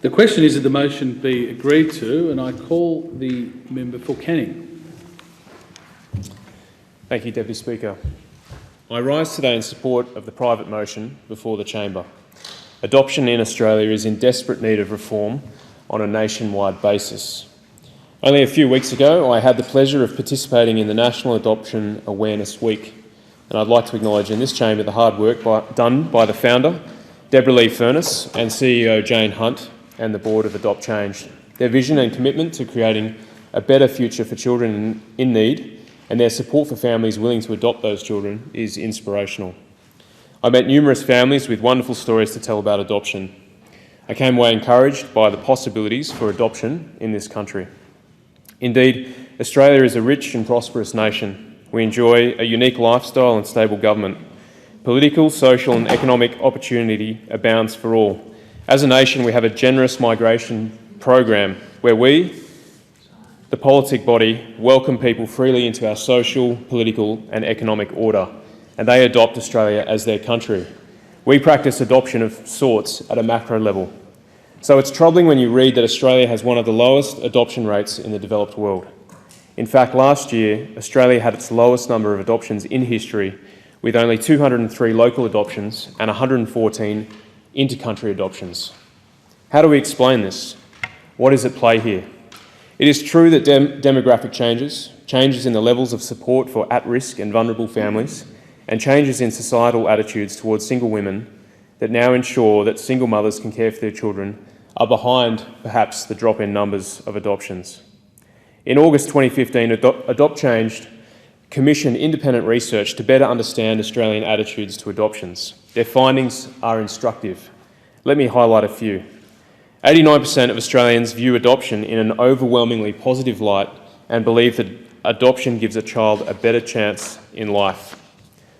The question is that the motion be agreed to, and I call the member for Canning. Thank you, Deputy Speaker. I rise today in support of the private motion before the Chamber. Adoption in Australia is in desperate need of reform on a nationwide basis. Only a few weeks ago, I had the pleasure of participating in the National Adoption Awareness Week, and I'd like to acknowledge in this chamber the hard work done by the founder, Deborah Lee Furness, and CEO Jane Hunt, and the board of Adopt Change. Their vision and commitment to creating a better future for children in need and their support for families willing to adopt those children is inspirational. I met numerous families with wonderful stories to tell about adoption. I came away encouraged by the possibilities for adoption in this country. Indeed, Australia is a rich and prosperous nation. We enjoy a unique lifestyle and stable government. Political, social and economic opportunity abounds for all. As a nation, we have a generous migration program where we, the politic body, welcome people freely into our social, political and economic order, and they adopt Australia as their country. We practice adoption of sorts at a macro level. So it's troubling when you read that Australia has one of the lowest adoption rates in the developed world. In fact, last year, Australia had its lowest number of adoptions in history, with only 203 local adoptions and 114 inter-country adoptions. How do we explain this? What is at play here? It is true that demographic changes in the levels of support for at-risk and vulnerable families, and changes in societal attitudes towards single women that now ensure that single mothers can care for their children are behind, perhaps, the drop in numbers of adoptions. In August 2015, Adopt Change commissioned independent research to better understand Australian attitudes to adoptions. Their findings are instructive. Let me highlight a few. 89% of Australians view adoption in an overwhelmingly positive light and believe that adoption gives a child a better chance in life.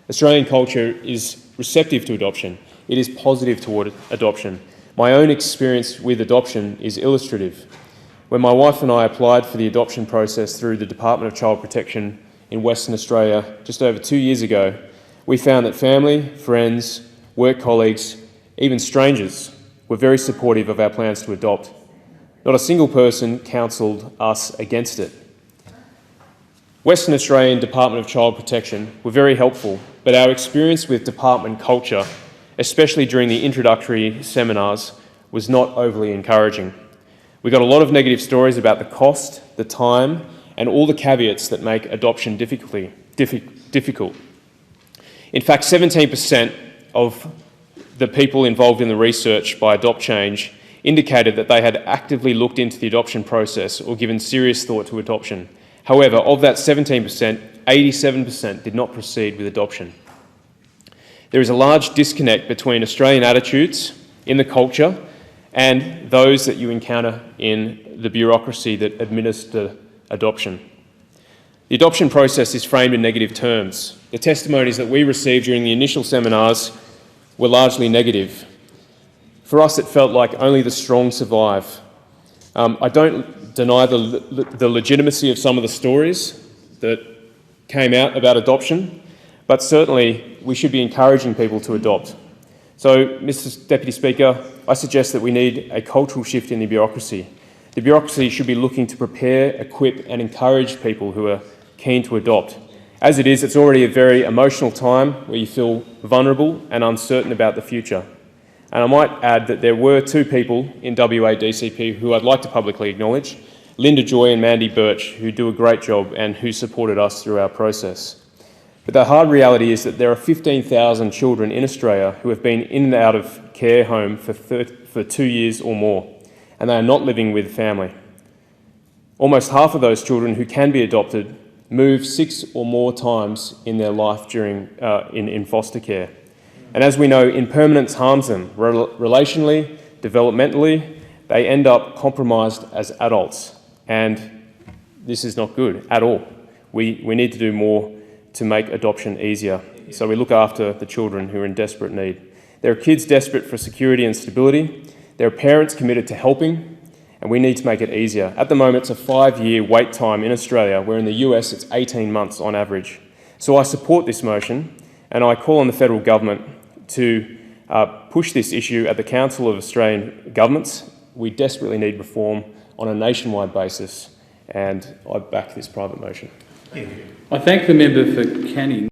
Australian culture is receptive to adoption. It is positive toward adoption. My own experience with adoption is illustrative. When my wife and I applied for the adoption process through the Department of Child Protection in Western Australia just over 2 years ago, we found that family, friends, work colleagues, even strangers were very supportive of our plans to adopt. Not a single person counselled us against it. Western Australian Department of Child Protection were very helpful, but our experience with department culture, especially during the introductory seminars, was not overly encouraging. We got a lot of negative stories about the cost, the time, and all the caveats that make adoption difficult. In fact, 17% of the people involved in the research by Adopt Change indicated that they had actively looked into the adoption process or given serious thought to adoption. However, of that 17%, 87% did not proceed with adoption. There is a large disconnect between Australian attitudes in the culture and those that you encounter in the bureaucracy that administer adoption. The adoption process is framed in negative terms. The testimonies that we received during the initial seminars were largely negative. For us, it felt like only the strong survive. I don't deny the legitimacy of some of the stories that came out about adoption, but certainly we should be encouraging people to adopt. So, Mr. Deputy Speaker, I suggest that we need a cultural shift in the bureaucracy. The bureaucracy should be looking to prepare, equip and encourage people who are keen to adopt. As it is, it's already a very emotional time where you feel vulnerable and uncertain about the future. And I might add that there were 2 people in WA DCP who I'd like to publicly acknowledge, Linda Joy and Mandy Birch, who do a great job and who supported us through our process. But the hard reality is that there are 15,000 children in Australia who have been in and out of care home for 2 years or more, and they are not living with family. Almost half of those children who can be adopted move 6 or more times in their life during in foster care. And as we know, impermanence harms them relationally, developmentally. They end up compromised as adults, and this is not good at all. We need to do more to make adoption easier, so we look after the children who are in desperate need. There are kids desperate for security and stability. There are parents committed to helping, and we need to make it easier. At the moment, it's a 5-year wait time in Australia, where in the US it's 18 months on average. So I support this motion, and I call on the federal government to push this issue at the Council of Australian Governments We desperately need reform on a nationwide basis, and I back this private motion. I thank the member for Canning.